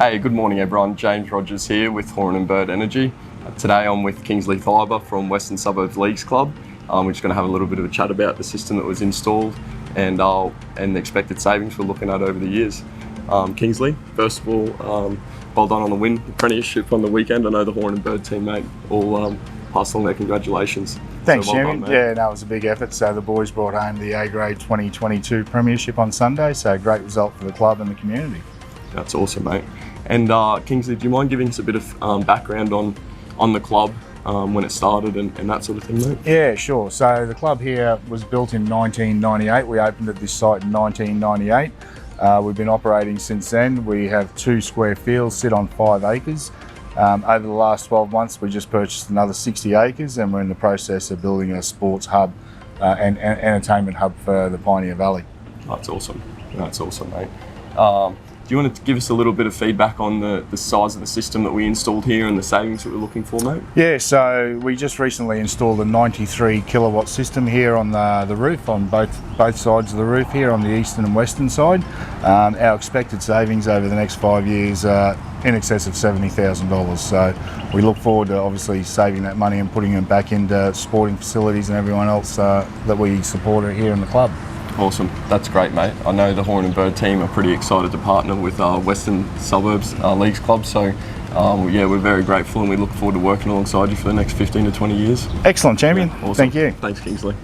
Hey, good morning everyone. James Rogers here with Horan Bird Energy. Today I'm with Kinglsey Theiber from Western Suburbs Leagues Club. We're just going to have a little bit of a chat about the system that was installed and the expected savings we're looking at over the years. Kingsley, first of all, well done on the win, the premiership on the weekend. I know the Horan Bird teammate all passed along their congratulations. Thanks, so well Jimmy. done, Yeah, no, it was a big effort. So the boys brought home the A-grade 2022 premiership on Sunday. So great result for the club and the community. That's awesome, mate. And Kingsley, do you mind giving us a bit of background on the club, when it started and that sort of thing, mate? Yeah, sure. So the club here was built in 1998. We opened at this site in 1998. We've been operating since then. We have 2 square fields, sit on 5 acres. Over the last 12 months, we just purchased another 60 acres and we're in the process of building a sports hub and entertainment hub for the Pioneer Valley. That's awesome. That's awesome, mate. Do you want to give us a little bit of feedback on the size of the system that we installed here and the savings that we're looking for, mate? Yeah, so we just recently installed a 93 kilowatt system here on the roof, on both sides of the roof here on the eastern and western side. Our expected savings over the next 5 years are in excess of $70,000. So we look forward to obviously saving that money and putting it back into sporting facilities and everyone else that we support here in the club. Awesome, that's great, mate. I know the Horan Bird team are pretty excited to partner with Western Suburbs Leagues Club, so yeah, we're very grateful and we look forward to working alongside you for the next 15 to 20 years. Excellent, champion. Yeah, awesome. Thank you. Thanks, Kingsley.